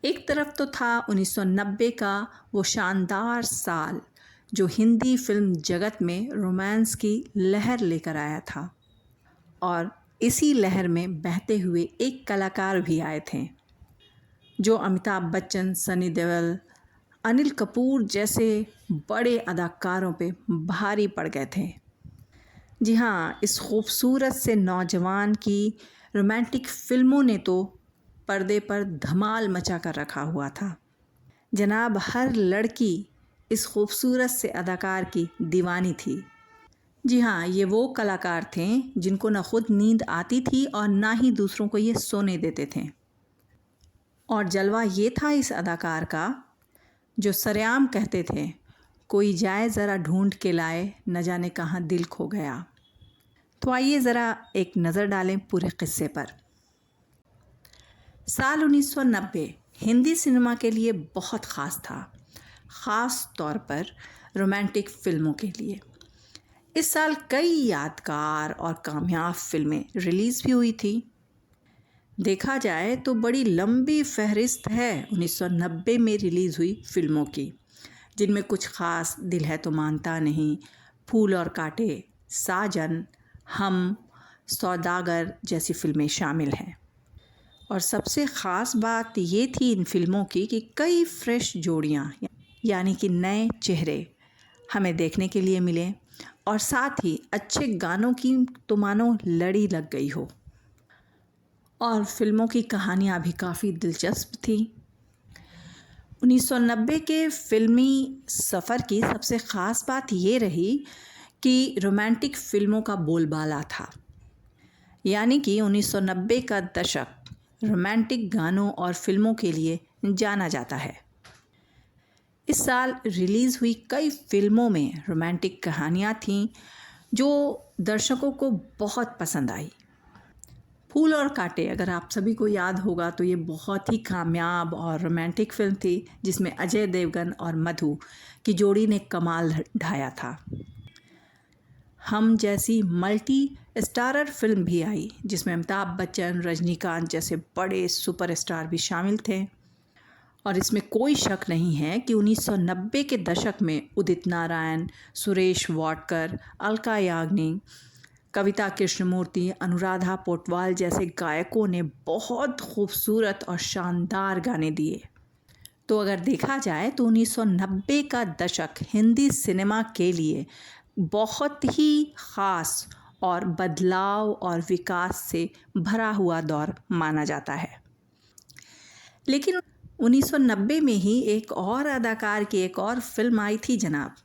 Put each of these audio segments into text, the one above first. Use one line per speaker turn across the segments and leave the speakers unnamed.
एक तरफ तो था 1990 का वो शानदार साल जो हिंदी फिल्म जगत में रोमांस की लहर लेकर आया था, और इसी लहर में बहते हुए एक कलाकार भी आए थे जो अमिताभ बच्चन, सनी देओल, अनिल कपूर जैसे बड़े अदाकारों पे भारी पड़ गए थे। जी हाँ, इस खूबसूरत से नौजवान की रोमांटिक फिल्मों ने तो पर्दे पर धमाल मचा कर रखा हुआ था। जनाब, हर लड़की इस खूबसूरत से अदाकार की दीवानी थी। जी हाँ, ये वो कलाकार थे जिनको न खुद नींद आती थी और ना ही दूसरों को ये सोने देते थे। और जलवा ये था इस अदाकार का जो सरेआम कहते थे, कोई जाए ज़रा ढूंढ के लाए, न जाने कहाँ दिल खो गया। तो आइए ज़रा एक नज़र डालें पूरे किस्से पर। साल 1990 हिंदी सिनेमा के लिए बहुत ख़ास था, ख़ास तौर पर रोमांटिक फ़िल्मों के लिए। इस साल कई यादगार और कामयाब फिल्में रिलीज़ भी हुई थी। देखा जाए तो बड़ी लंबी फहरिस्त है 1990 में रिलीज़ हुई फिल्मों की, जिनमें कुछ ख़ास दिल है तो मानता नहीं, फूल और कांटे, साजन, हम, सौदागर जैसी फिल्में शामिल हैं। और सबसे ख़ास बात ये थी इन फिल्मों की कि कई फ्रेश जोड़ियाँ यानी कि नए चेहरे हमें देखने के लिए मिले, और साथ ही अच्छे गानों की तो मानो लड़ी लग गई हो। और फिल्मों की कहानियाँ भी काफ़ी दिलचस्प थी। 1990 के फिल्मी सफ़र की सबसे ख़ास बात ये रही कि रोमांटिक फिल्मों का बोलबाला था, यानी कि 1990 का दशक रोमांटिक गानों और फिल्मों के लिए जाना जाता है। इस साल रिलीज़ हुई कई फिल्मों में रोमांटिक कहानियाँ थीं जो दर्शकों को बहुत पसंद आई। फूल और कांटे, अगर आप सभी को याद होगा तो ये बहुत ही कामयाब और रोमांटिक फिल्म थी जिसमें अजय देवगन और मधु की जोड़ी ने कमाल ढाया था। हम जैसी मल्टी स्टारर फिल्म भी आई जिसमें अमिताभ बच्चन, रजनीकांत जैसे बड़े सुपरस्टार भी शामिल थे। और इसमें कोई शक नहीं है कि 1990 के दशक में उदित नारायण, सुरेश वाडकर, अलका याग्निक, कविता कृष्णमूर्ति, अनुराधा पोटवाल जैसे गायकों ने बहुत खूबसूरत और शानदार गाने दिए। तो अगर देखा जाए तो 1990 का दशक हिंदी सिनेमा के लिए बहुत ही ख़ास और बदलाव और विकास से भरा हुआ दौर माना जाता है। लेकिन 1990 में ही एक और अदाकार की एक और फिल्म आई थी जनाब,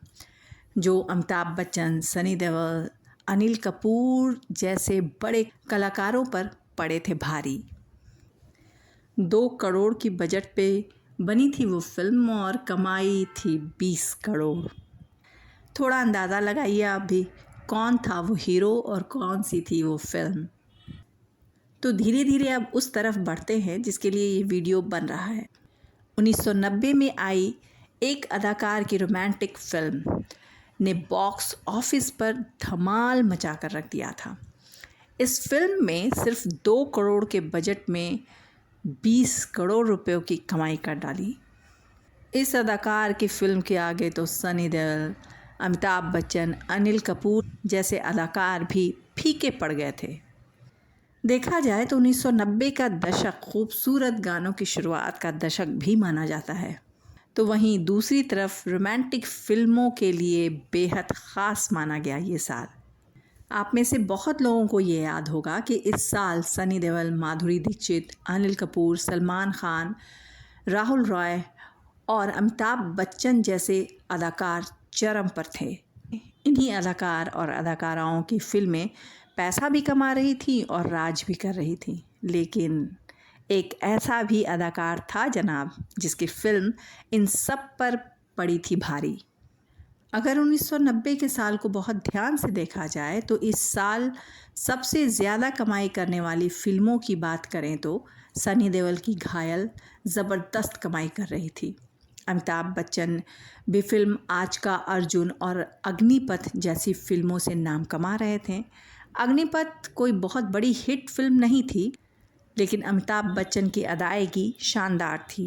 जो अमिताभ बच्चन, सनी देओल, अनिल कपूर जैसे बड़े कलाकारों पर पड़े थे भारी। 2 करोड़ की बजट पे बनी थी वो फिल्म और कमाई थी 20 करोड़। थोड़ा अंदाज़ा लगाइए आप भी, कौन था वो हीरो और कौन सी थी वो फिल्म। तो धीरे धीरे अब उस तरफ बढ़ते हैं जिसके लिए ये वीडियो बन रहा है। 1990 में आई एक अदाकार की रोमांटिक फिल्म ने बॉक्स ऑफिस पर धमाल मचा कर रख दिया था। इस फिल्म में सिर्फ 2 करोड़ के बजट में 20 करोड़ रुपयों की कमाई कर डाली। इस अदाकार की फिल्म के आगे तो सनी देओल, अमिताभ बच्चन, अनिल कपूर जैसे अदाकार भी फीके पड़ गए थे। देखा जाए तो 1990 का दशक खूबसूरत गानों की शुरुआत का दशक भी माना जाता है, तो वहीं दूसरी तरफ रोमांटिक फिल्मों के लिए बेहद ख़ास माना गया ये साल। आप में से बहुत लोगों को ये याद होगा कि इस साल सनी देओल, माधुरी दीक्षित, अनिल कपूर, सलमान खान, राहुल रॉय और अमिताभ बच्चन जैसे अदाकार चरम पर थे। इन्हीं अदाकार और अदाकाराओं की फिल्में पैसा भी कमा रही थी और राज भी कर रही थी। लेकिन एक ऐसा भी अदाकार था जनाब जिसकी फिल्म इन सब पर पड़ी थी भारी। अगर 1990 के साल को बहुत ध्यान से देखा जाए तो इस साल सबसे ज़्यादा कमाई करने वाली फिल्मों की बात करें तो सनी देओल की घायल ज़बरदस्त कमाई कर रही थी। अमिताभ बच्चन भी फिल्म आज का अर्जुन और अग्निपथ जैसी फिल्मों से नाम कमा रहे थे। अग्निपथ कोई बहुत बड़ी हिट फिल्म नहीं थी, लेकिन अमिताभ बच्चन की अदायगी शानदार थी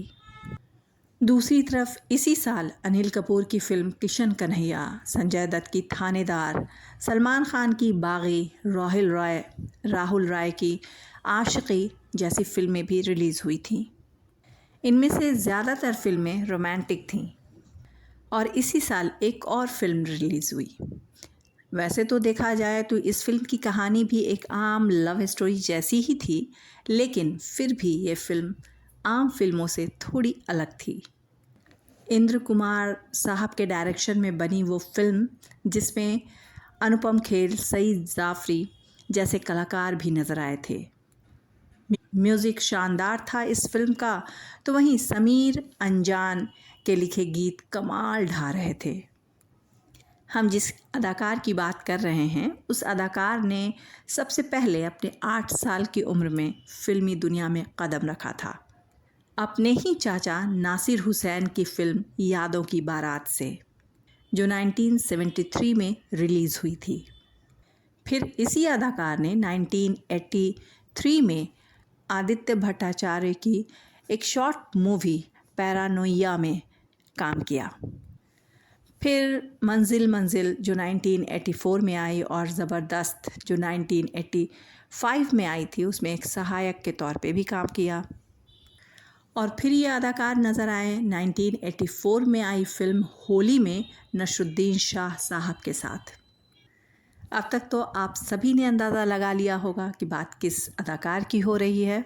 दूसरी तरफ इसी साल अनिल कपूर की फ़िल्म किशन कन्हैया, संजय दत्त की थानेदार, सलमान खान की बागी, राहुल रॉय की आशिकी जैसी फ़िल्में भी रिलीज़ हुई थीं। इनमें से ज़्यादातर फ़िल्में रोमांटिक थीं और इसी साल एक और फ़िल्म रिलीज़ हुई। वैसे तो देखा जाए तो इस फ़िल्म की कहानी भी एक आम लव स्टोरी जैसी ही थी, लेकिन फिर भी ये फ़िल्म आम फ़िल्मों से थोड़ी अलग थी। इंद्र कुमार साहब के डायरेक्शन में बनी वो फ़िल्म जिसमें अनुपम खेर, सईद जाफ़री जैसे कलाकार भी नज़र आए थे। म्यूज़िक शानदार था इस फ़िल्म का, तो वहीं समीर अंजान के लिखे गीत कमाल ढा रहे थे। हम जिस अदाकार की बात कर रहे हैं, उस अदाकार ने सबसे पहले अपने 8 साल की उम्र में फ़िल्मी दुनिया में कदम रखा था, अपने ही चाचा नासिर हुसैन की फ़िल्म यादों की बारात से, जो 1973 में रिलीज़ हुई थी। फिर इसी अदाकार ने 1983 में आदित्य भट्टाचार्य की एक शॉर्ट मूवी पैरानोइया में काम किया। फिर मंजिल जो 1984 में आई और ज़बरदस्त जो 1985 में आई थी, उसमें एक सहायक के तौर पे भी काम किया। और फिर ये अदाकार नज़र आए 1984 में आई फ़िल्म होली में नसरुद्दीन शाह साहब के साथ। अब तक तो आप सभी ने अंदाज़ा लगा लिया होगा कि बात किस अदाकार की हो रही है।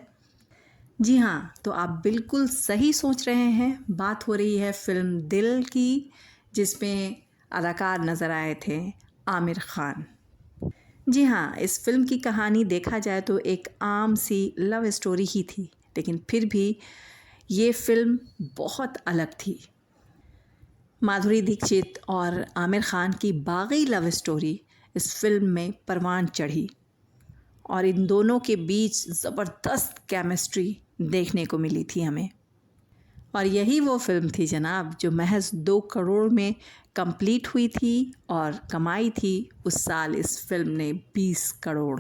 जी हाँ, तो आप बिल्कुल सही सोच रहे हैं, बात हो रही है फ़िल्म दिल की, जिसमें अदाकार नज़र आए थे आमिर खान। जी हाँ, इस फ़िल्म की कहानी देखा जाए तो एक आम सी लव स्टोरी ही थी, लेकिन फिर भी ये फ़िल्म बहुत अलग थी। माधुरी दीक्षित और आमिर खान की बागी लव स्टोरी इस फ़िल्म में परवान चढ़ी और इन दोनों के बीच ज़बरदस्त केमिस्ट्री देखने को मिली थी हमें। और यही वो फ़िल्म थी जनाब जो महज 2 करोड़ में कंप्लीट हुई थी और कमाई थी उस साल इस फ़िल्म ने 20 करोड़।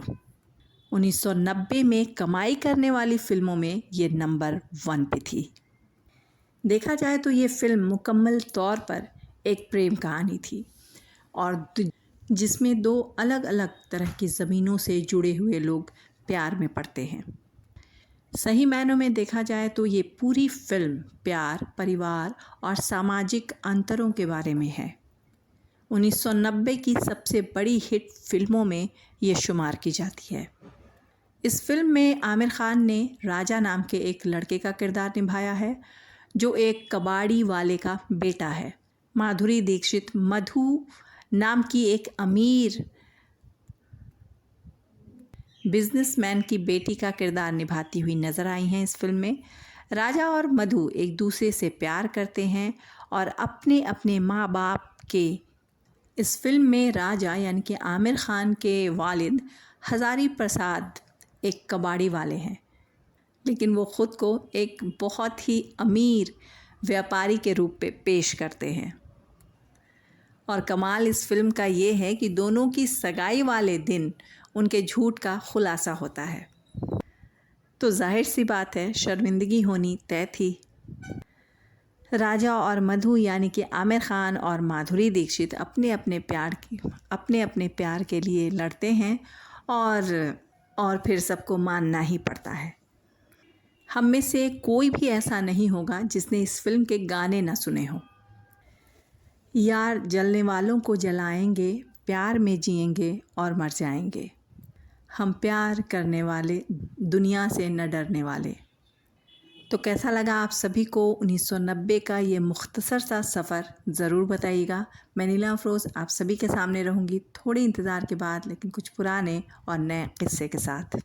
1990 में कमाई करने वाली फ़िल्मों में ये नंबर 1 पे थी। देखा जाए तो ये फ़िल्म मुकम्मल तौर पर एक प्रेम कहानी थी और जिसमें 2 अलग-अलग तरह की ज़मीनों से जुड़े हुए लोग प्यार में पड़ते हैं। सही मायनों में देखा जाए तो ये पूरी फ़िल्म प्यार, परिवार और सामाजिक अंतरों के बारे में है। 1990 की सबसे बड़ी हिट फ़िल्मों में ये शुमार की जाती है। इस फ़िल्म में आमिर खान ने राजा नाम के एक लड़के का किरदार निभाया है, जो एक कबाड़ी वाले का बेटा है। माधुरी दीक्षित मधु नाम की एक अमीर बिजनेसमैन की बेटी का किरदार निभाती हुई नज़र आई हैं इस फिल्म में। राजा और मधु एक दूसरे से प्यार करते हैं और अपने अपने माँ बाप के इस फिल्म में राजा यानी कि आमिर खान के वालिद हज़ारी प्रसाद एक कबाड़ी वाले हैं, लेकिन वो ख़ुद को एक बहुत ही अमीर व्यापारी के रूप में पेश करते हैं। और कमाल इस फिल्म का ये है कि दोनों की सगाई वाले दिन उनके झूठ का खुलासा होता है, तो जाहिर सी बात है शर्मिंदगी होनी तय थी। राजा और मधु यानी कि आमिर खान और माधुरी दीक्षित अपने अपने प्यार के लिए लड़ते हैं और फिर सबको मानना ही पड़ता है। हम में से कोई भी ऐसा नहीं होगा जिसने इस फिल्म के गाने ना सुने हों। यार जलने वालों को जलाएंगे, प्यार में जिएंगे और मर जाएंगे, हम प्यार करने वाले, दुनिया से न डरने वाले। तो कैसा लगा आप सभी को 1990 का ये मुख्तसर सा सफ़र ज़रूर बताइएगा। मैं नीला अफरोज़ आप सभी के सामने रहूँगी थोड़े इंतज़ार के बाद, लेकिन कुछ पुराने और नए किस्से के साथ।